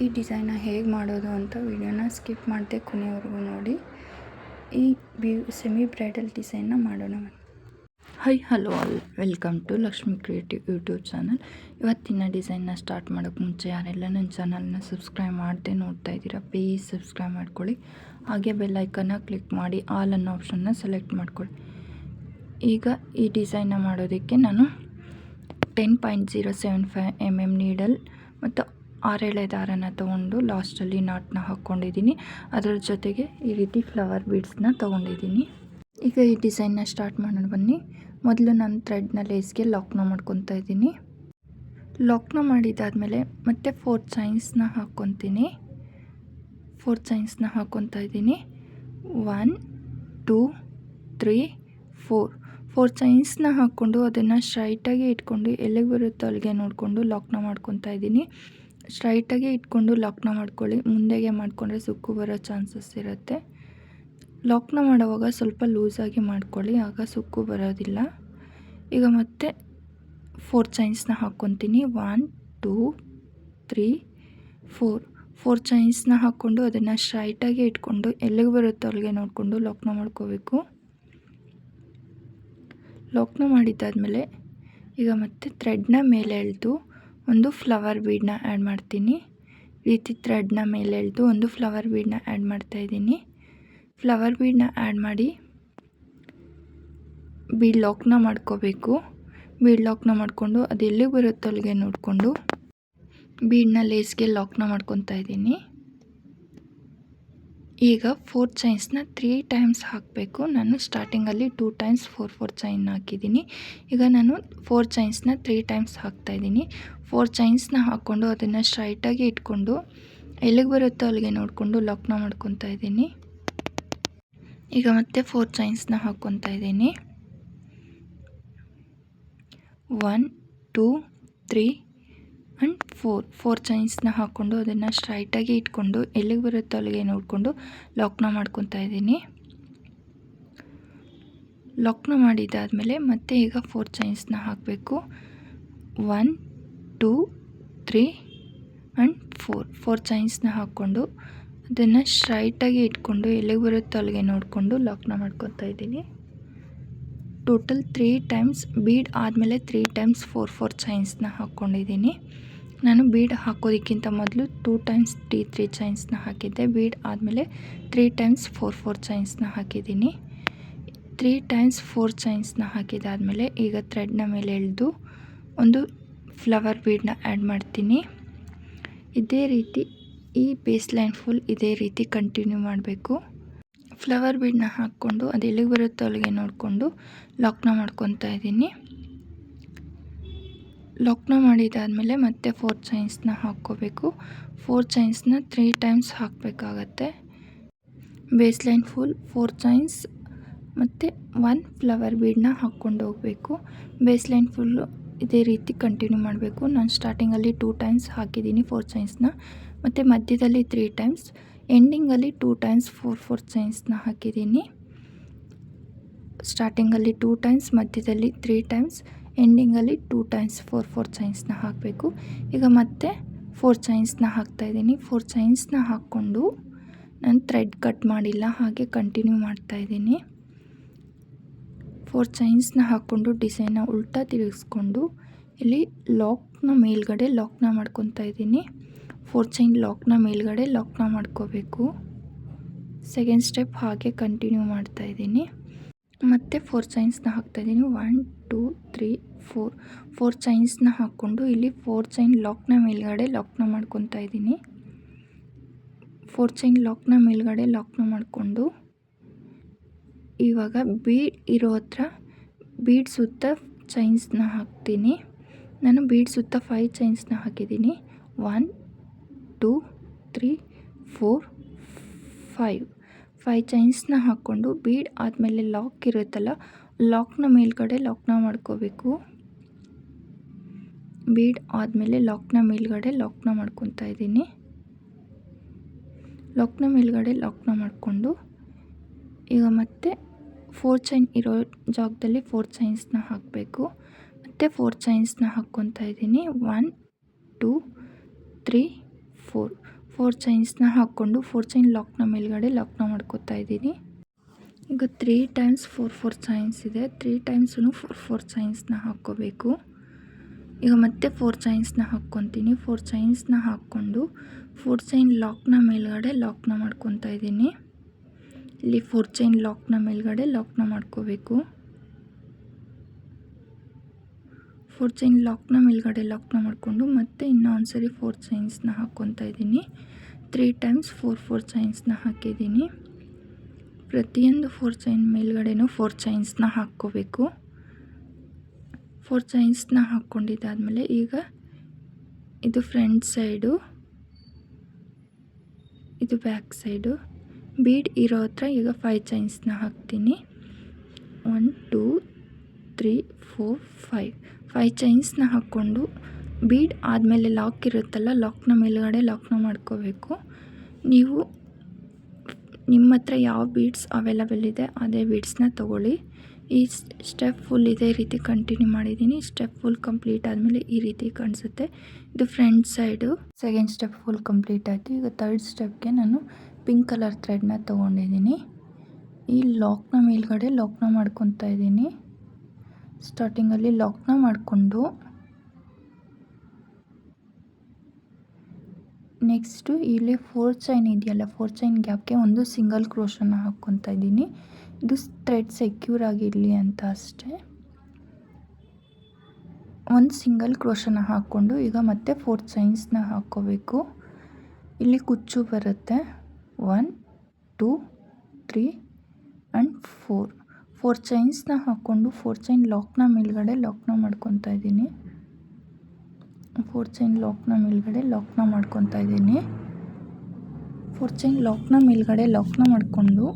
ಈ ಡಿಸೈನ್ನ ಹೇಗೆ ಮಾಡೋದು ಅಂತ ವಿಡಿಯೋನ ಸ್ಕಿಪ್ ಮಾಡದೆ ಕೊನೆವರೆಗೂ ನೋಡಿ. ಈ ಸೆಮಿ ಬ್ರೈಡಲ್ ಡಿಸೈನ್ನ ಮಾಡೋಣ. Hi hello all, welcome to Lakshmi creative YouTube channel. ಇವತ್ತಿನ ಡಿಸೈನ್ನ ಸ್ಟಾರ್ಟ್ ಮಾಡೋಕ್ಕೆ ಮುಂಚೆ ಯಾರೆಲ್ಲ ನನ್ನ ಚಾನಲ್ನ ಸಬ್ಸ್ಕ್ರೈಬ್ ಮಾಡದೆ ನೋಡ್ತಾ ಇದ್ದೀರಾ, ಪ್ಲೀಸ್ ಸಬ್ಸ್ಕ್ರೈಬ್ ಮಾಡ್ಕೊಳ್ಳಿ. ಹಾಗೆ ಬೆಲ್ ಐಕನ್ನ ಕ್ಲಿಕ್ ಮಾಡಿ ಆಲ್ ಅನ್ನೋ ಆಪ್ಷನ್ನ ಸೆಲೆಕ್ಟ್ ಮಾಡ್ಕೊಳ್ಳಿ. ಈಗ ಈ ಡಿಸೈನ್ನ ಮಾಡೋದಕ್ಕೆ ನಾನು 10.075 mm ನೀಡಲ್ ಮತ್ತು 6 ದಾರನ ತೊಗೊಂಡು ಲಾಸ್ಟಲ್ಲಿ ನಾಟ್ನ ಹಾಕ್ಕೊಂಡಿದ್ದೀನಿ. ಅದರ ಜೊತೆಗೆ ಈ ರೀತಿ ಫ್ಲವರ್ ಬೀಡ್ಸ್ನ ತೊಗೊಂಡಿದ್ದೀನಿ. ಈಗ ಈ ಡಿಸೈನ್ನ ಸ್ಟಾರ್ಟ್ ಮಾಡೋಣ ಬನ್ನಿ. ಮೊದಲು ನಾನು ಥ್ರೆಡ್ನ ಲೇಸ್ಗೆ ಲಾಕ್ನ ಮಾಡ್ಕೊತಾ ಇದ್ದೀನಿ. ಲಾಕ್ನ ಮಾಡಿದ್ದಾದಮೇಲೆ ಮತ್ತೆ 4 ಚೈನ್ಸ್ನ ಹಾಕ್ಕೊತೀನಿ. 4 ಚೈನ್ಸ್ನ ಹಾಕ್ಕೊತಾ ಇದ್ದೀನಿ. 1 2 3 4 ಚೈನ್ಸ್ನ ಹಾಕ್ಕೊಂಡು ಅದನ್ನು ಸ್ಟ್ರೈಟಾಗಿ ಇಟ್ಕೊಂಡು ಎಲ್ಲಿಗೆ ಬರುತ್ತೋ ಅಲ್ಲಿಗೆ ನೋಡಿಕೊಂಡು ಲಾಕ್ನ ಮಾಡ್ಕೊತಾ ಇದ್ದೀನಿ. ಸ್ಟ್ರೈಟಾಗಿ ಇಟ್ಕೊಂಡು ಲಾಕ್ನ ಮಾಡ್ಕೊಳ್ಳಿ. ಮುಂದೆಗೆ ಮಾಡಿಕೊಂಡ್ರೆ ಸುಕ್ಕು ಬರೋ ಚಾನ್ಸಸ್ ಇರುತ್ತೆ. ಲಾಕ್ನ ಮಾಡುವಾಗ ಸ್ವಲ್ಪ ಲೂಸಾಗಿ ಮಾಡ್ಕೊಳ್ಳಿ, ಆಗ ಸುಕ್ಕು ಬರೋದಿಲ್ಲ. ಈಗ ಮತ್ತೆ 4 ಚೈನ್ಸ್ನ ಹಾಕ್ಕೊತೀನಿ. 1 2 3 4 ಚೈನ್ಸ್ನ ಹಾಕ್ಕೊಂಡು ಅದನ್ನು ಸ್ಟ್ರೈಟಾಗಿ ಇಟ್ಕೊಂಡು ಎಲ್ಲಿಗೆ ಬರುತ್ತೋ ಅಲ್ಲಿಗೆ ನೋಡಿಕೊಂಡು ಲಾಕ್ನ ಮಾಡ್ಕೋಬೇಕು. ಲಾಕ್ನ ಮಾಡಿದ್ದಾದಮೇಲೆ ಈಗ ಮತ್ತೆ ಥ್ರೆಡ್ನ ಮೇಲೆ ಎಳೆದು ಒಂದು ಫ್ಲವರ್ ಬೀಡನ್ನ ಆ್ಯಡ್ ಮಾಡ್ತೀನಿ. ಈ ರೀತಿ ಥ್ರೆಡ್ನ ಮೇಲೆ ಎಳೆದು ಒಂದು ಫ್ಲವರ್ ಬೀಡನ್ನ ಆ್ಯಡ್ ಮಾಡ್ತಾಯಿದ್ದೀನಿ. ಫ್ಲವರ್ ಬೀಡನ್ನ ಆ್ಯಡ್ ಮಾಡಿ ಬೀಡ್ ಲಾಕ್ನ ಮಾಡ್ಕೋಬೇಕು. ಬೀಡ್ ಲಾಕ್ನ ಮಾಡಿಕೊಂಡು ಅದು ಎಲ್ಲಿಗೆ ಬರುತ್ತೋ ಅಲ್ಲಿಗೆ ನೋಡಿಕೊಂಡು ಬೀಡನ್ನ ಲೇಸ್ಗೆ ಲಾಕ್ನ ಮಾಡ್ಕೊತಾ ಇದ್ದೀನಿ. ಈಗ 4 ಚೈನ್ಸ್ನ 3 ಟೈಮ್ಸ್ ಹಾಕಬೇಕು. ನಾನು ಸ್ಟಾರ್ಟಿಂಗಲ್ಲಿ 2 ಟೈಮ್ಸ್ 4 ಚೈನ್ ಹಾಕಿದ್ದೀನಿ. ಈಗ ನಾನು 4 ಚೈನ್ಸ್ನ 3 ಟೈಮ್ಸ್ ಹಾಕ್ತಾಯಿದ್ದೀನಿ. 4 ಚೈನ್ಸ್ನ ಹಾಕ್ಕೊಂಡು ಅದನ್ನು ಸ್ಟ್ರೈಟಾಗಿ ಇಟ್ಕೊಂಡು ಎಲ್ಲಿಗೆ ಬರುತ್ತೋ ಅಲ್ಲಿಗೆ ನೋಡಿಕೊಂಡು ಲಾಕ್ನ ಮಾಡ್ಕೊತಾ ಇದ್ದೀನಿ. ಈಗ ಮತ್ತೆ 4 ಚೈನ್ಸ್ನ ಹಾಕ್ಕೊತಾ ಇದ್ದೀನಿ. 1 2 3 ಆ್ಯಂಡ್ 4 ಚೈನ್ಸ್ನ ಹಾಕ್ಕೊಂಡು ಅದನ್ನು ಸ್ಟ್ರೈಟಾಗಿ ಇಟ್ಕೊಂಡು ಎಲ್ಲಿಗೆ ಬರುತ್ತೋ ಅಲ್ಲಿಗೆ ನೋಡಿಕೊಂಡು ಲಾಕ್ನ ಮಾಡ್ಕೊತಾ ಇದ್ದೀನಿ. ಲಾಕ್ನ ಮಾಡಿದ್ದಾದಮೇಲೆ ಮತ್ತೆ ಈಗ 4 ಚೈನ್ಸ್ನ ಹಾಕಬೇಕು. 1 2 3 ಆ್ಯಂಡ್ 4 ಚೈನ್ಸ್ನ ಹಾಕ್ಕೊಂಡು ಅದನ್ನು ಸ್ಟ್ರೈಟಾಗಿ ಇಟ್ಕೊಂಡು ಎಲ್ಲಿಗೆ ಬರುತ್ತೋ ಅಲ್ಲಿಗೆ ನೋಡಿಕೊಂಡು ಲಾಕ್ನ ಮಾಡ್ಕೊತಾ ಇದ್ದೀನಿ. ಟೋಟಲ್ 3 ಟೈಮ್ಸ್ ಬೀಡ್ ಆದಮೇಲೆ 3 ಟೈಮ್ಸ್ 4 ಚೈನ್ಸ್ನ ಹಾಕ್ಕೊಂಡಿದ್ದೀನಿ. ನಾನು ಬೀಡ್ ಹಾಕೋದಕ್ಕಿಂತ ಮೊದಲು 2 ಟೈಮ್ಸ್ 3 ಚೈನ್ಸ್ನ ಹಾಕಿದ್ದೆ. ಬೀಡ್ ಆದಮೇಲೆ 3 ಟೈಮ್ಸ್ 4 ಚೈನ್ಸ್ನ ಹಾಕಿದ್ದೀನಿ. 3 ಟೈಮ್ಸ್ 4 ಚೈನ್ಸ್ನ ಹಾಕಿದಾದಮೇಲೆ ಈಗ ಥ್ರೆಡ್ನ ಮೇಲೆ ಎಳೆದು ಒಂದು ಫ್ಲವರ್ ಬೀಡನ್ನ ಆ್ಯಡ್ ಮಾಡ್ತೀನಿ. ಇದೇ ರೀತಿ ಈ ಬೇಸ್ ಲೈನ್ ಫುಲ್ ಇದೇ ರೀತಿ ಕಂಟಿನ್ಯೂ ಮಾಡಬೇಕು. ಫ್ಲವರ್ ಬೀಡನ್ನ ಹಾಕ್ಕೊಂಡು ಅದು ಎಲ್ಲಿಗೆ ಬರುತ್ತೋ ಅಲ್ಲಿಗೆ ನೋಡಿಕೊಂಡು ಲಾಕ್ನ ಮಾಡ್ಕೊತಾ ಇದ್ದೀನಿ. ಲಾಕ್ನ ಮಾಡಿದ್ದಾದಮೇಲೆ ಮತ್ತೆ 4 ಚೈನ್ಸ್ನ ಹಾಕ್ಕೋಬೇಕು. 4 ಚೈನ್ಸ್ನ 3 ಟೈಮ್ಸ್ ಹಾಕಬೇಕಾಗತ್ತೆ. ಬೇಸ್ ಲೈನ್ ಫುಲ್ 4 ಚೈನ್ಸ್ ಮತ್ತು 1 ಫ್ಲವರ್ ಬೀಡನ್ನ ಹಾಕ್ಕೊಂಡು ಹೋಗಬೇಕು. ಬೇಸ್ ಲೈನ್ ಫುಲ್ಲು ಇದೇ ರೀತಿ ಕಂಟಿನ್ಯೂ ಮಾಡಬೇಕು. ನಾನು ಸ್ಟಾರ್ಟಿಂಗಲ್ಲಿ 2 ಟೈಮ್ಸ್ ಹಾಕಿದ್ದೀನಿ 4 ಚೈನ್ಸ್ನ, ಮತ್ತು ಮಧ್ಯದಲ್ಲಿ 3 ಟೈಮ್ಸ್, ಎಂಡಿಂಗಲ್ಲಿ 2 ಟೈಮ್ಸ್ 4 ಚೈನ್ಸ್ನ ಹಾಕಿದ್ದೀನಿ. ಸ್ಟಾರ್ಟಿಂಗಲ್ಲಿ 2 ಟೈಮ್ಸ್, ಮಧ್ಯದಲ್ಲಿ 3 ಟೈಮ್ಸ್, ಎಂಡಿಂಗಲ್ಲಿ 2 ಟೈಮ್ಸ್ 4 ಚೈನ್ಸ್ನ ಹಾಕಬೇಕು. ಈಗ ಮತ್ತೆ 4 ಚೈನ್ಸ್ನ ಹಾಕ್ತಾಯಿದ್ದೀನಿ. 4 ಚೈನ್ಸ್ನ ಹಾಕ್ಕೊಂಡು ನಾನು ಥ್ರೆಡ್ ಕಟ್ ಮಾಡಿಲ್ಲ, ಹಾಗೆ ಕಂಟಿನ್ಯೂ ಮಾಡ್ತಾಯಿದ್ದೀನಿ. 4 ಚೈನ್ಸ್ನ ಹಾಕ್ಕೊಂಡು ಡಿಸೈನ್ನ ಉಲ್ಟಾ ತಿರುಗಿಸ್ಕೊಂಡು ಇಲ್ಲಿ ಲಾಕ್ನ ಮೇಲ್ಗಡೆ ಲಾಕ್ನ ಮಾಡ್ಕೊತಾ ಇದ್ದೀನಿ. 4 ಚೈನ್ ಲಾಕ್ನ ಮೇಲ್ಗಡೆ ಲಾಕ್ನ ಮಾಡ್ಕೋಬೇಕು. ಸೆಕೆಂಡ್ ಸ್ಟೆಪ್ ಹಾಗೆ ಕಂಟಿನ್ಯೂ ಮಾಡ್ತಾಯಿದ್ದೀನಿ. ಮತ್ತು 4 ಚೈನ್ಸ್ನ ಹಾಕ್ತಾಯಿದ್ದೀನಿ. 1 2 3 4 ಚೈನ್ಸ್ನ ಹಾಕ್ಕೊಂಡು ಇಲ್ಲಿ 4 ಚೈನ್ ಲಾಕ್ನ ಮೇಲ್ಗಡೆ ಲಾಕ್ನ ಮಾಡ್ಕೊತಾ ಇದ್ದೀನಿ. 4 ಚೈನ್ ಲಾಕ್ನ ಮೇಲ್ಗಡೆ ಲಾಕ್ನ ಮಾಡಿಕೊಂಡು ಇವಾಗ ಬೀಡ್ ಇರೋ ಹತ್ರ ಬೀಡ್ ಸುತ್ತ ಚೈನ್ಸ್ನ ಹಾಕ್ತೀನಿ. ನಾನು ಬೀಡ್ ಸುತ್ತ 5 ಚೈನ್ಸ್ನ ಹಾಕಿದ್ದೀನಿ. 1 2 3 4 5 ಚೈನ್ಸ್ನ ಹಾಕ್ಕೊಂಡು ಬೀಡ್ ಆದಮೇಲೆ ಲಾಕ್ ಇರುತ್ತಲ್ಲ, ಲಾಕ್ನ ಮೇಲ್ಗಡೆ ಲಾಕ್ನ ಮಾಡ್ಕೋಬೇಕು. ಬೀಡ್ ಆದಮೇಲೆ ಲಾಕ್ನ ಮೇಲ್ಗಡೆ ಲಾಕ್ನ ಮಾಡ್ಕೊತಾ ಇದ್ದೀನಿ. ಲಾಕ್ನ ಮೇಲ್ಗಡೆ ಲಾಕ್ನ ಮಾಡಿಕೊಂಡು ಈಗ ಮತ್ತೆ 4 ಚೈನ್ ಇರೋ ಜಾಗದಲ್ಲಿ 4 ಚೈನ್ಸ್ನ ಹಾಕಬೇಕು. ಮತ್ತು 4 ಚೈನ್ಸ್ನ ಹಾಕ್ಕೊತಾ ಇದ್ದೀನಿ. 1 2 3 4 ಚೈನ್ಸ್ನ ಹಾಕ್ಕೊಂಡು 4 ಚೈನ್ ಲಾಕ್ನ ಮೇಲ್ಗಡೆ ಲಾಕ್ನ ಮಾಡ್ಕೋತಾ ಇದ್ದೀನಿ. ಈಗ 3 ಟೈಮ್ಸ್ 4 ಚೈನ್ಸ್ ಇದೆ, 3 ಟೈಮ್ಸೂ 4 ಚೈನ್ಸ್ನ ಹಾಕ್ಕೋಬೇಕು. ಈಗ ಮತ್ತೆ 4 ಚೈನ್ಸ್ನ ಹಾಕ್ಕೊತೀನಿ. 4 ಚೈನ್ಸ್ನ ಹಾಕ್ಕೊಂಡು 4 ಚೈನ್ ಲಾಕ್ನ ಮೇಲ್ಗಡೆ ಲಾಕ್ನ ಮಾಡ್ಕೊತಾ ಇದ್ದೀನಿ. ಇಲ್ಲಿ 4 ಚೈನ್ ಲಾಕ್ನ ಮೇಲ್ಗಡೆ ಲಾಕ್ನ ಮಾಡ್ಕೋಬೇಕು. 4 ಚೈನ್ ಲಾಕ್ನ ಮೇಲ್ಗಡೆ ಲಾಕ್ನ ಮಾಡಿಕೊಂಡು ಮತ್ತೆ ಇನ್ನೊಂದು ಸರಿ 4 ಚೈನ್ಸ್ನ ಹಾಕ್ಕೊತಾ ಇದ್ದೀನಿ. 3 ಟೈಮ್ಸ್ 4 ಚೈನ್ಸ್ನ ಹಾಕಿದ್ದೀನಿ. ಪ್ರತಿಯೊಂದು 4 ಚೈನ್ ಮೇಲ್ಗಡೆನೂ 4 ಚೈನ್ಸ್ನ ಹಾಕ್ಕೋಬೇಕು. 4 ಚೈನ್ಸ್ನ ಹಾಕ್ಕೊಂಡಿದ್ದಾದಮೇಲೆ ಈಗ ಇದು ಫ್ರಂಟ್ ಸೈಡು, ಇದು ಬ್ಯಾಕ್ ಸೈಡು. ಬೀಡ್ ಇರೋ ಹತ್ರ ಈಗ 5 ಚೈನ್ಸ್ನ ಹಾಕ್ತೀನಿ. 1 2 3 4 5 ಚೈನ್ಸ್ನ ಹಾಕ್ಕೊಂಡು ಬೀಡ್ ಆದಮೇಲೆ ಲಾಕ್ ಇರುತ್ತಲ್ಲ, ಲಾಕ್ನ ಮೇಲ್ಗಡೆ ಲಾಕ್ನ ಮಾಡ್ಕೋಬೇಕು. ನೀವು ನಿಮ್ಮ ಹತ್ರ ಯಾವ ಬೀಡ್ಸ್ ಅವೈಲಬಲ್ ಇದೆ ಅದೇ ಬೀಡ್ಸ್ನ ತೊಗೊಳ್ಳಿ. ಈ ಸ್ಟೆಪ್ ಫುಲ್ ಇದೇ ರೀತಿ ಕಂಟಿನ್ಯೂ ಮಾಡಿದ್ದೀನಿ. ಸ್ಟೆಪ್ ಫುಲ್ ಕಂಪ್ಲೀಟ್ ಆದಮೇಲೆ ಈ ರೀತಿ ಕಾಣಿಸುತ್ತೆ. ಇದು front side. Second step full complete ಆಯಿತು. ಈಗ ಥರ್ಡ್ ಸ್ಟೆಪ್ಗೆ ನಾನು ಪಿಂಕ್ ಕಲರ್ ಥ್ರೆಡ್ನ ತೊಗೊಂಡಿದ್ದೀನಿ. ಈ ಲಾಕ್ನ ಮೇಲ್ಗಡೆ ಲಾಕ್ನ ಮಾಡ್ಕೊತಾ ಇದ್ದೀನಿ. ಸ್ಟಾರ್ಟಿಂಗಲ್ಲಿ ಲಾಕ್ನ ಮಾಡಿಕೊಂಡು ನೆಕ್ಸ್ಟು ಇಲ್ಲಿ 4 ಚೈನ್ ಇದೆಯಲ್ಲ, 4 ಚೈನ್ ಗ್ಯಾಪ್ಗೆ ಒಂದು ಸಿಂಗಲ್ ಕ್ರೋಶನ ಹಾಕ್ಕೊತಾ ಇದ್ದೀನಿ. ಇದು ಥ್ರೆಡ್ ಸೆಕ್ಯೂರ್ ಆಗಿರಲಿ ಅಂತ ಅಷ್ಟೇ. ಒಂದು ಸಿಂಗಲ್ ಕ್ರೋಶನ ಹಾಕ್ಕೊಂಡು ಈಗ ಮತ್ತೆ 4 ಚೈನ್ಸ್ನ ಹಾಕ್ಕೋಬೇಕು. ಇಲ್ಲಿ ಕುಚ್ಚು ಬರುತ್ತೆ. 1 2 3 ಆ್ಯಂಡ್ 4 ಚೈನ್ಸ್ನ ಹಾಕ್ಕೊಂಡು 4 ಚೈನ್ ಲಾಕ್ನ ಮೇಲ್ಗಡೆ ಲಾಕ್ನ ಮಾಡ್ಕೊತಾ ಇದ್ದೀನಿ. 4 ಚೈನ್ ಲಾಕ್ನ ಮೇಲ್ಗಡೆ ಲಾಕ್ನ ಮಾಡ್ಕೊತಾ ಇದ್ದೀನಿ. 4 ಚೈನ್ ಲಾಕ್ನ ಮೇಲ್ಗಡೆ ಲಾಕ್ನ ಮಾಡಿಕೊಂಡು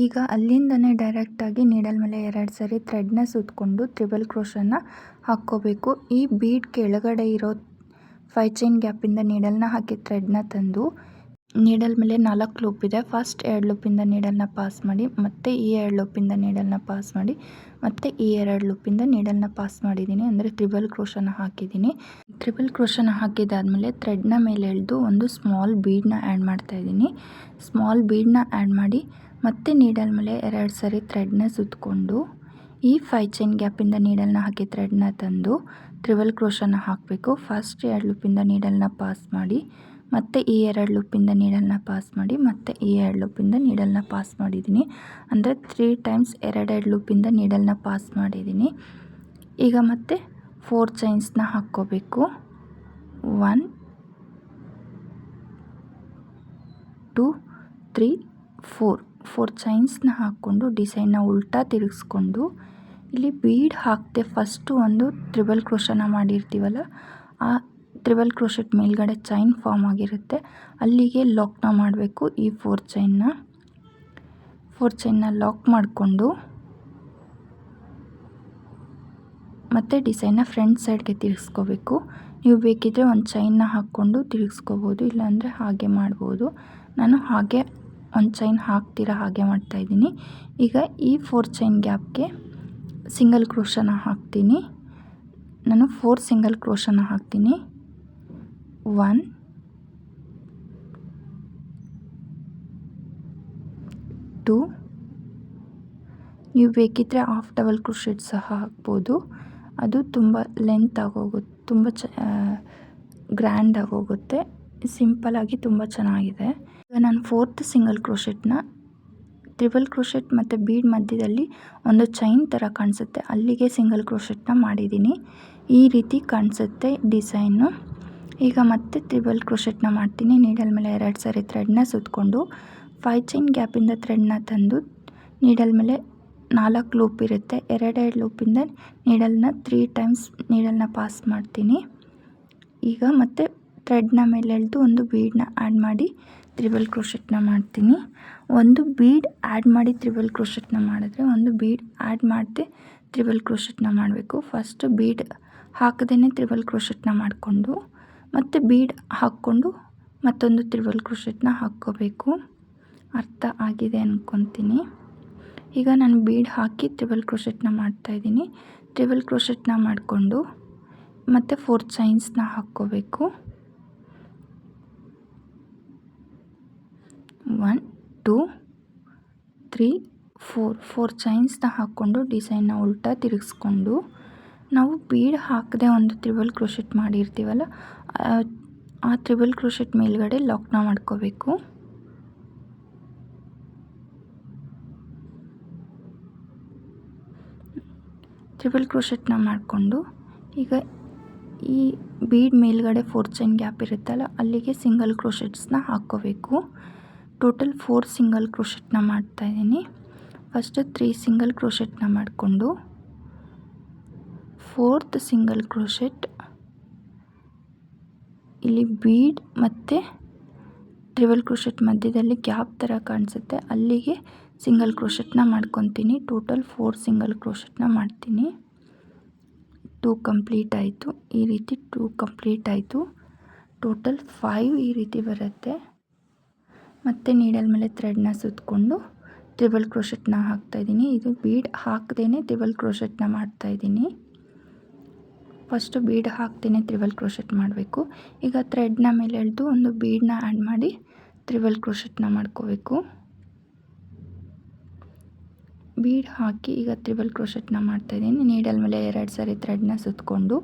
ಈಗ ಅಲ್ಲಿಂದನೇ ಡೈರೆಕ್ಟಾಗಿ ನೀಡಲ್ ಮೇಲೆ 2 ಸರಿ ಥ್ರೆಡ್ನ ಸುತ್ತಕೊಂಡು ಟ್ರಿಬಲ್ ಕ್ರೋಶನ ಹಾಕ್ಕೋಬೇಕು. ಈ ಬೀಡ್ ಕೆಳಗಡೆ ಇರೋ 5 ಚೈನ್ ಗ್ಯಾಪಿಂದ ನೀಡಲ್ನ ಹಾಕಿ ಥ್ರೆಡ್ನ ತಂದು ನೀಡಲ್ ಮೇಲೆ 4 ಲೂಪ್ ಇದೆ. ಫಸ್ಟ್ 2 ಲೂಪಿಂದ ನೀಡಲ್ನ ಪಾಸ್ ಮಾಡಿ, ಮತ್ತೆ ಈ 2 ಲೂಪಿಂದ ನೀಡಲ್ನ ಪಾಸ್ ಮಾಡಿ, ಮತ್ತು ಈ 2 ಲೂಪಿಂದ ನೀಡಲ್ನ ಪಾಸ್ ಮಾಡಿದ್ದೀನಿ. ಅಂದರೆ ಟ್ರಿಬಲ್ ಕ್ರೋಶನ ಹಾಕಿದ್ದೀನಿ. ಟ್ರಿಬಲ್ ಕ್ರೋಶನ ಹಾಕಿದ್ದಾದಮೇಲೆ ಥ್ರೆಡ್ನ ಮೇಲೆ ಎಳೆದು ಒಂದು ಸ್ಮಾಲ್ ಬೀಡನ್ನ ಆ್ಯಡ್ ಮಾಡ್ತಾಯಿದ್ದೀನಿ. ಸ್ಮಾಲ್ ಬೀಡನ್ನ ಆ್ಯಡ್ ಮಾಡಿ ಮತ್ತೆ ನೀಡಲ್ ಮೇಲೆ 2 ಸರಿ ಥ್ರೆಡ್ನ ಸುತ್ತಕೊಂಡು ಈ 5 ಚೈನ್ ಗ್ಯಾಪಿಂದ ನೀಡಲ್ನ ಹಾಕಿ ಥ್ರೆಡ್ನ ತಂದು ಟ್ರಿಬಲ್ ಕ್ರೋಶನ ಹಾಕಬೇಕು. ಫಸ್ಟ್ 2 ಲೂಪಿಂದ ನೀಡಲ್ನ ಪಾಸ್ ಮಾಡಿ, ಮತ್ತು ಈ 2 ಲೂಪಿಂದ ನೀಡಲ್ನ ಪಾಸ್ ಮಾಡಿ, ಮತ್ತು ಈ 2 ಲೂಪಿಂದ ನೀಡಲ್ನ ಪಾಸ್ ಮಾಡಿದ್ದೀನಿ. ಅಂದರೆ 3 ಟೈಮ್ಸ್ 2 ಲೂಪಿಂದ ನೀಡಲ್ನ ಪಾಸ್ ಮಾಡಿದ್ದೀನಿ. ಈಗ ಮತ್ತೆ 4 ಚೈನ್ಸ್ನ ಹಾಕ್ಕೋಬೇಕು. 1 2 3 4 ಚೈನ್ಸ್ನ ಹಾಕ್ಕೊಂಡು ಡಿಸೈನ್ನ ಉಲ್ಟಾ ತಿರುಗಿಸ್ಕೊಂಡು ಇಲ್ಲಿ ಬೀಡ್ ಹಾಕದೆ ಫಸ್ಟು ಒಂದು ಟ್ರಿಬಲ್ ಕ್ರೋಶನ ಮಾಡಿರ್ತೀವಲ್ಲ, ಆ ಟ್ರಿಬಲ್ ಕ್ರೋಶೆಟ್ ಮೇಲ್ಗಡೆ ಚೈನ್ ಫಾರ್ಮ್ ಆಗಿರುತ್ತೆ, ಅಲ್ಲಿಗೆ ಲಾಕ್ನ ಮಾಡಬೇಕು. ಈ 4 ಚೈನ್ನ ಲಾಕ್ ಮಾಡಿಕೊಂಡು ಮತ್ತು ಡಿಸೈನ್ನ ಫ್ರಂಟ್ ಸೈಡ್ಗೆ ತಿರುಗಿಸ್ಕೋಬೇಕು. ನೀವು ಬೇಕಿದ್ದರೆ ಒಂದು ಚೈನ್ನ ಹಾಕ್ಕೊಂಡು ತಿರುಗಿಸ್ಕೋಬೋದು, ಇಲ್ಲಾಂದರೆ ಹಾಗೆ ಮಾಡ್ಬೋದು. ನಾನು ಹಾಗೆ ಒಂದು ಚೈನ್ ಹಾಕ್ತೀರಾ ಹಾಗೆ ಮಾಡ್ತಾಯಿದ್ದೀನಿ. ಈಗ ಈ 4 ಚೈನ್ ಗ್ಯಾಪ್ಗೆ ಸಿಂಗಲ್ ಕ್ರೋಶನ ಹಾಕ್ತೀನಿ. ನಾನು 4 ಸಿಂಗಲ್ ಕ್ರೋಶನ ಹಾಕ್ತೀನಿ. 1 2 ನೀವು ಬೇಕಿದ್ದರೆ ಹಾಫ್ ಡಬಲ್ ಕ್ರೋಶೆಟ್ ಸಹ ಹಾಕ್ಬೋದು. ಅದು ತುಂಬ ಲೆಂತ್ ಆಗೋಗುತ್ತೆ, ತುಂಬ ಗ್ರ್ಯಾಂಡ್ ಆಗೋಗುತ್ತೆ. ಸಿಂಪಲಾಗಿ ತುಂಬ ಚೆನ್ನಾಗಿದೆ. ಈಗ ನಾನು 4th ಸಿಂಗಲ್ ಕ್ರೋಶೆಟ್ನ ಟ್ರಿಬಲ್ ಕ್ರೋಶೆಟ್ ಮತ್ತು ಬೀಡ್ ಮಧ್ಯದಲ್ಲಿ ಒಂದು ಚೈನ್ ಥರ ಕಾಣಿಸುತ್ತೆ, ಅಲ್ಲಿಗೆ ಸಿಂಗಲ್ ಕ್ರೋಶೆಟ್ನ ಮಾಡಿದ್ದೀನಿ. ಈ ರೀತಿ ಕಾಣಿಸುತ್ತೆ ಡಿಸೈನು. ಈಗ ಮತ್ತೆ ಟ್ರಿಬಲ್ ಕ್ರೋಶೆಟ್ನ ಮಾಡ್ತೀನಿ. ನೀಡಲ್ ಮೇಲೆ 2 ಸರಿ ಥ್ರೆಡ್ನ ಸುತ್ತಕೊಂಡು 5 ಚೈನ್ ಗ್ಯಾಪಿಂದ ಥ್ರೆಡ್ನ ತಂದು ನೀಡಲ್ ಮೇಲೆ 4 ಲೂಪ್ ಇರುತ್ತೆ, 2 ಲೂಪಿಂದ ನೀಡಲ್ನ 3 ಟೈಮ್ಸ್ ನೀಡಲ್ನ ಪಾಸ್ ಮಾಡ್ತೀನಿ. ಈಗ ಮತ್ತೆ ಥ್ರೆಡ್ನ ಮೇಲೆ ಎಳೆದು ಒಂದು ಬೀಡನ್ನ ಆ್ಯಡ್ ಮಾಡಿ ಟ್ರಿಬಲ್ ಕ್ರೋಶೆಟ್ನ ಮಾಡ್ತೀನಿ. ಒಂದು ಬೀಡ್ ಆ್ಯಡ್ ಮಾಡಿ ಟ್ರಿಬಲ್ ಕ್ರೋಶೆಟ್ನ ಮಾಡಿದ್ರೆ, ಒಂದು ಬೀಡ್ ಆ್ಯಡ್ ಮಾಡದೆ ಟ್ರಿಬಲ್ ಕ್ರೋಶೆಟ್ನ ಮಾಡಬೇಕು. ಫಸ್ಟ್ ಬೀಡ್ ಹಾಕದೇ ಟ್ರಿಬಲ್ ಕ್ರೋಶೆಟ್ನ ಮಾಡಿಕೊಂಡು ಮತ್ತೆ ಬೀಡ್ ಹಾಕ್ಕೊಂಡು ಮತ್ತೊಂದು ಟ್ರಿಬಲ್ ಕ್ರೋಶೆಟ್ನ ಹಾಕ್ಕೋಬೇಕು. ಅರ್ಥ ಆಗಿದೆ ಅಂದ್ಕೊತೀನಿ. ಈಗ ನಾನು ಬೀಡ್ ಹಾಕಿ ಟ್ರಿಬಲ್ ಕ್ರೋಶೆಟ್ನ ಮಾಡ್ತಾಯಿದ್ದೀನಿ. ಟ್ರಿಬಲ್ ಕ್ರೋಶೆಟ್ನ ಮಾಡಿಕೊಂಡು ಮತ್ತು 4 ಚೈನ್ಸ್ನ ಹಾಕ್ಕೋಬೇಕು. 1 2 3 4 ಚೈನ್ಸ್ನ ಹಾಕ್ಕೊಂಡು ಡಿಸೈನ್ನ ಉಲ್ಟಾ ತಿರುಗಿಸ್ಕೊಂಡು ನಾವು ಬೀಡ್ ಹಾಕದೆ ಒಂದು ತ್ರಿಬಲ್ ಕ್ರೋಶೆಟ್ ಮಾಡಿರ್ತೀವಲ್ಲ ಆ ತ್ರಿಬಲ್ ಕ್ರೋಶೆಟ್ ಮೇಲ್ಗಡೆ ಲಾಕ್ನ ಮಾಡ್ಕೋಬೇಕು. ತ್ರಿಬಲ್ ಕ್ರೋಶೆಟ್ನ ಮಾಡಿಕೊಂಡು ಈಗ ಈ ಬೀಡ್ ಮೇಲ್ಗಡೆ 4 ಚೈನ್ ಗ್ಯಾಪ್ ಇರುತ್ತಲ್ಲ ಅಲ್ಲಿಗೆ ಸಿಂಗಲ್ ಕ್ರೋಶೆಟ್ಸ್ನ ಹಾಕ್ಕೋಬೇಕು. ಟೋಟಲ್ 4 ಸಿಂಗಲ್ ಕ್ರೋಶೆಟ್ನ ಮಾಡ್ತಾಯಿದ್ದೀನಿ. ಫಸ್ಟ್ 3 ಸಿಂಗಲ್ ಕ್ರೋಶೆಟ್ನ ಮಾಡಿಕೊಂಡು 4th ಸಿಂಗಲ್ ಕ್ರೋಶೆಟ್ ಇಲ್ಲಿ ಬೀಡ್ ಮತ್ತು ಟ್ರಿಬಲ್ ಕ್ರೋಶೆಟ್ ಮಧ್ಯದಲ್ಲಿ ಗ್ಯಾಪ್ ಥರ ಕಾಣಿಸುತ್ತೆ ಅಲ್ಲಿಗೆ ಸಿಂಗಲ್ ಕ್ರೋಶೆಟ್ನ ಮಾಡ್ಕೊತೀನಿ. ಟೋಟಲ್ 4 ಸಿಂಗಲ್ ಕ್ರೋಶೆಟ್ನ ಮಾಡ್ತೀನಿ. 2 ಕಂಪ್ಲೀಟ್ ಆಯಿತು. ಈ ರೀತಿ 2 ಕಂಪ್ಲೀಟ್ ಆಯಿತು. ಟೋಟಲ್ 5 ಈ ರೀತಿ ಬರುತ್ತೆ. ಮತ್ತು ನೀಡಲ್ ಮೇಲೆ ಥ್ರೆಡ್ನ ಸುತ್ತಕೊಂಡು ಟ್ರಿಬಲ್ ಕ್ರೋಶೆಟ್ನ ಹಾಕ್ತಾಯಿದ್ದೀನಿ. ಇದು ಬೀಡ್ ಹಾಕದೇನೆ ಟ್ರಿಬಲ್ ಕ್ರೋಶೆಟ್ನ ಮಾಡ್ತಾಯಿದ್ದೀನಿ. ಫಸ್ಟು ಬೀಡ್ ಹಾಕ್ತೇನೆ ತ್ರಿಬಲ್ ಕ್ರೋಶೆಟ್ ಮಾಡಬೇಕು. ಈಗ ಥ್ರೆಡ್ನ ಮೇಲೆ ಎಳೆದು ಒಂದು ಬೀಡನ್ನ ಆ್ಯಡ್ ಮಾಡಿ ತ್ರಿಬಲ್ ಕ್ರೋಶೆಟ್ನ ಮಾಡ್ಕೋಬೇಕು. ಬೀಡ್ ಹಾಕಿ ಈಗ ತ್ರಿಬಲ್ ಕ್ರೋಶೆಟ್ನ ಮಾಡ್ತಾಯಿದ್ದೀನಿ. ನೀಡಲ್ ಮೇಲೆ 2 ಸಾರಿ ಥ್ರೆಡ್ನ ಸುತ್ತಕೊಂಡು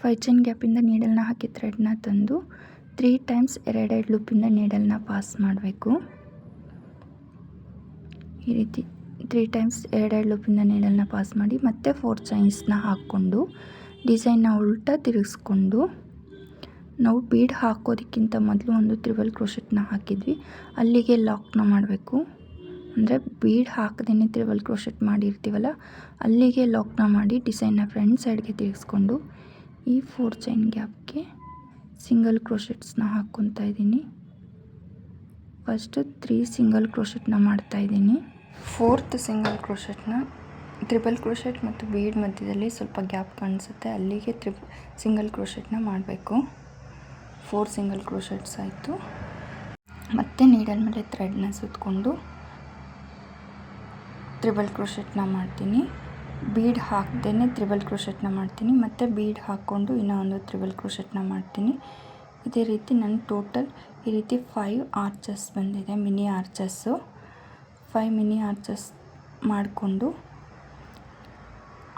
5 ಚೈನ್ ಗ್ಯಾಪಿಂದ ನೀಡಲ್ನ ಹಾಕಿ ಥ್ರೆಡ್ನ ತಂದು 3 ಟೈಮ್ಸ್ 2 ಲೂಪಿಂದ ನೀಡಲ್ನ ಪಾಸ್ ಮಾಡಬೇಕು. ಈ ರೀತಿ 3 ಟೈಮ್ಸ್ 2 ಲೂಪಿಂದ ನೀಡಲ್ನ ಪಾಸ್ ಮಾಡಿ ಮತ್ತೆ 4 ಚೈನ್ಸ್ನ ಹಾಕ್ಕೊಂಡು ಡಿಸೈನ್ನ ಉಲ್ಟಾ ತಿರುಗಿಸ್ಕೊಂಡು ನಾವು ಬೀಡ್ ಹಾಕೋದಕ್ಕಿಂತ ಮೊದಲು ಒಂದು ತ್ರಿಬಲ್ ಕ್ರೋಶೆಟ್ನ ಹಾಕಿದ್ವಿ ಅಲ್ಲಿಗೆ ಲಾಕ್ನ ಮಾಡಬೇಕು. ಅಂದರೆ ಬೀಡ್ ಹಾಕದೇನೆ ತ್ರಿಬಲ್ ಕ್ರೋಶೆಟ್ ಮಾಡಿರ್ತೀವಲ್ಲ ಅಲ್ಲಿಗೆ ಲಾಕ್ನ ಮಾಡಿ ಡಿಸೈನ್ನ ಫ್ರಂಟ್ ಸೈಡ್ಗೆ ತಿರುಗಿಸ್ಕೊಂಡು ಈ 4 ಚೈನ್ ಗ್ಯಾಪ್ಗೆ ಸಿಂಗಲ್ ಕ್ರೋಶೆಟ್ಸ್ನ ಹಾಕ್ಕೊತಾ ಇದ್ದೀನಿ. ಫಸ್ಟು 3 ಸಿಂಗಲ್ ಕ್ರೋಶೆಟ್ನ ಮಾಡ್ತಾಯಿದ್ದೀನಿ. 4th ಸಿಂಗಲ್ ಕ್ರೋಶೆಟ್ನ ಟ್ರಿಬಲ್ ಕ್ರೋಶೆಟ್ ಮತ್ತು ಬೀಡ್ ಮಧ್ಯದಲ್ಲಿ ಸ್ವಲ್ಪ ಗ್ಯಾಪ್ ಕಾಣಿಸುತ್ತೆ ಅಲ್ಲಿಗೆ ಸಿಂಗಲ್ ಕ್ರೋಶೆಟ್ನ ಮಾಡಬೇಕು. 4 ಸಿಂಗಲ್ ಕ್ರೋಶೆಟ್ಸ್ ಆಯಿತು. ಮತ್ತೆ ನೀಡಲ್ ಮೇಲೆ ಥ್ರೆಡ್ನ ಸುತ್ತಕೊಂಡು ಟ್ರಿಬಲ್ ಕ್ರೋಶೆಟ್ನ ಮಾಡ್ತೀನಿ. ಬೀಡ್ ಹಾಕ್ದೇನೆ ತ್ರಿಬಲ್ ಕ್ರೋಶೆಟ್ನ ಮಾಡ್ತೀನಿ. ಮತ್ತು ಬೀಡ್ ಹಾಕ್ಕೊಂಡು ಇನ್ನೂ ಒಂದು ತ್ರಿಬಲ್ ಕ್ರೋಶೆಟ್ನ ಮಾಡ್ತೀನಿ. ಇದೇ ರೀತಿ ನನ್ನ ಟೋಟಲ್ ಈ ರೀತಿ 5 ಆರ್ಚಸ್ ಬಂದಿದೆ. ಮಿನಿ ಆರ್ಚಸ್ಸು 5 ಮಿನಿ ಆರ್ಚಸ್ ಮಾಡಿಕೊಂಡು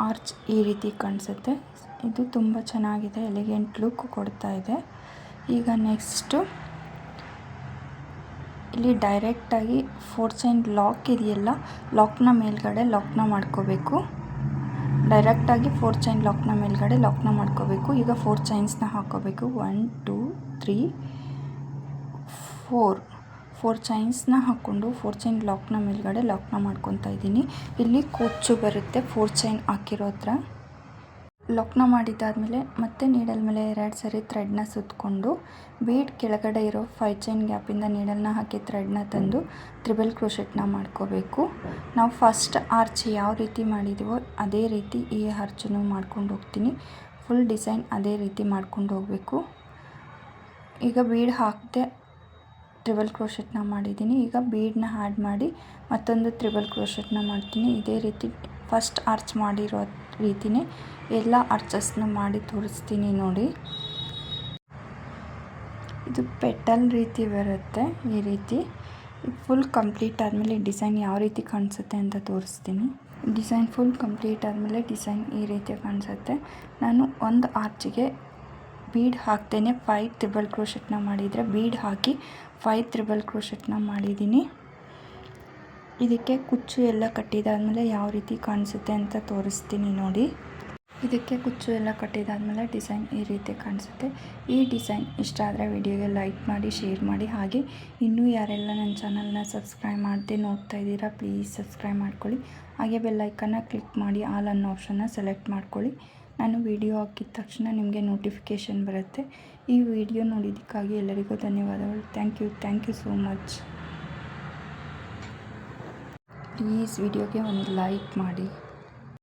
ಆರ್ಚ್ ಈ ರೀತಿ ಕಾಣಿಸುತ್ತೆ. ಇದು ತುಂಬ ಚೆನ್ನಾಗಿದೆ, ಎಲಿಗೆಂಟ್ ಲುಕ್ ಕೊಡ್ತಾ ಇದೆ. ಈಗ ನೆಕ್ಸ್ಟು ಇಲ್ಲಿ ಡೈರೆಕ್ಟಾಗಿ 4 ಚೈನ್ ಲಾಕ್ ಇದೆಯಲ್ಲ ಲಾಕ್ನ ಮೇಲ್ಗಡೆ ಲಾಕ್ನ ಮಾಡ್ಕೋಬೇಕು. ಡೈರೆಕ್ಟಾಗಿ 4 ಚೈನ್ ಲಾಕ್ನ ಮೇಲ್ಗಡೆ ಲಾಕ್ನ ಮಾಡ್ಕೋಬೇಕು. ಈಗ 4 ಚೈನ್ಸ್ನ ಹಾಕ್ಕೋಬೇಕು. 1 2 3 4 ಚೈನ್ಸ್ನ ಹಾಕ್ಕೊಂಡು 4 ಚೈನ್ ಲಾಕ್ನ ಮೇಲ್ಗಡೆ ಲಾಕ್ನ ಮಾಡ್ಕೊತಾ ಇದ್ದೀನಿ. ಇಲ್ಲಿ ಕೊಚ್ಚು ಬರುತ್ತೆ 4 ಚೈನ್ ಹಾಕಿರೋ ಹತ್ರ. ಲಾಕ್ನ ಮಾಡಿದ್ದಾದಮೇಲೆ ಮತ್ತೆ ನೀಡಲ್ ಮೇಲೆ 2 ಸಾರಿ ಥ್ರೆಡ್ನ ಸುತ್ತಕೊಂಡು ಬೀಡ್ ಕೆಳಗಡೆ ಇರೋ 5 ಚೈನ್ ಗ್ಯಾಪಿಂದ ನೀಡಲ್ನ ಹಾಕಿ ಥ್ರೆಡ್ನ ತಂದು ತ್ರಿಬಲ್ ಕ್ರೋಶೆಟ್ನ ಮಾಡ್ಕೋಬೇಕು. ನಾವು ಫಸ್ಟ್ ಆರ್ಚ್ ಯಾವ ರೀತಿ ಮಾಡಿದ್ದೀವೋ ಅದೇ ರೀತಿ ಈ ಆರ್ಚನ್ನು ಮಾಡ್ಕೊಂಡು ಹೋಗ್ತೀನಿ. ಫುಲ್ ಡಿಸೈನ್ ಅದೇ ರೀತಿ ಮಾಡ್ಕೊಂಡು ಹೋಗಬೇಕು. ಈಗ ಬೀಡ್ ಹಾಕದೆ ಟ್ರಿಬಲ್ ಕ್ರೋಶೆಟ್ನ ಮಾಡಿದ್ದೀನಿ. ಈಗ ಬೀಡನ್ನ ಆ್ಯಡ್ ಮಾಡಿ ಮತ್ತೊಂದು ತ್ರಿಬಲ್ ಕ್ರೋಶೆಟ್ನ ಮಾಡ್ತೀನಿ. ಇದೇ ರೀತಿ ಫಸ್ಟ್ ಆರ್ಚ್ ಮಾಡಿರೋ ರೀತಿಯೇ ಎಲ್ಲ ಆರ್ಚಸ್ನ ಮಾಡಿ ತೋರಿಸ್ತೀನಿ ನೋಡಿ. ಇದು ಪೆಟಲ್ ರೀತಿ ಬರುತ್ತೆ. ಈ ರೀತಿ ಫುಲ್ ಕಂಪ್ಲೀಟ್ ಆದಮೇಲೆ ಡಿಸೈನ್ ಯಾವ ರೀತಿ ಕಾಣಿಸುತ್ತೆ ಅಂತ ತೋರಿಸ್ತೀನಿ. ಡಿಸೈನ್ ಫುಲ್ ಕಂಪ್ಲೀಟ್ ಆದಮೇಲೆ ಡಿಸೈನ್ ಈ ರೀತಿ ಕಾಣಿಸುತ್ತೆ. ನಾನು ಒಂದು ಆರ್ಚಿಗೆ ಬೀಡ್ ಹಾಕ್ತೇನೆ 5 ತ್ರಿಬಲ್ ಕ್ರೋಶೆಟ್ನ ಮಾಡಿದರೆ ಬೀಡ್ ಹಾಕಿ 5 ತ್ರಿಬಲ್ ಕ್ರೋಶೆಟ್ನ ಮಾಡಿದ್ದೀನಿ. ಇದಕ್ಕೆ ಕುಚ್ಚು ಎಲ್ಲ ಕಟ್ಟಿದಾದ್ಮೇಲೆ ಯಾವ ರೀತಿ ಕಾಣಿಸುತ್ತೆ ಅಂತ ತೋರಿಸ್ತೀನಿ ನೋಡಿ. ಇದಕ್ಕೆ ಕುಚ್ಚು ಎಲ್ಲ ಕಟ್ಟಿದಾದ್ಮೇಲೆ ಡಿಸೈನ್ ಈ ರೀತಿ ಕಾಣಿಸುತ್ತೆ. ಈ ಡಿಸೈನ್ ಇಷ್ಟ ಆದರೆ ವಿಡಿಯೋಗೆ ಲೈಕ್ ಮಾಡಿ, ಶೇರ್ ಮಾಡಿ. ಹಾಗೆ ಇನ್ನೂ ಯಾರೆಲ್ಲ ನನ್ನ ಚಾನಲ್ನ ಸಬ್ಸ್ಕ್ರೈಬ್ ಮಾಡದೆ ನೋಡ್ತಾ ಇದ್ದೀರಾ ಪ್ಲೀಸ್ ಸಬ್ಸ್ಕ್ರೈಬ್ ಮಾಡ್ಕೊಳ್ಳಿ. ಹಾಗೆ ಬೆಲ್ ಐಕನ್ನ ಕ್ಲಿಕ್ ಮಾಡಿ ಆಲ್ ಅನ್ನೋ ಆಪ್ಷನ್ನ ಸೆಲೆಕ್ಟ್ ಮಾಡ್ಕೊಳ್ಳಿ. ನಾನು ವಿಡಿಯೋ ಹಾಕಿದ ತಕ್ಷಣ ನಿಮಗೆ ನೋಟಿಫಿಕೇಷನ್ ಬರುತ್ತೆ. ಈ ವಿಡಿಯೋ ನೋಡಿದ್ದಕ್ಕಾಗಿ ಎಲ್ಲರಿಗೂ ಧನ್ಯವಾದಗಳು. Thank you so much. Please ವಿಡಿಯೋಗೆ ಒಂದು ಲೈಕ್ ಮಾಡಿ.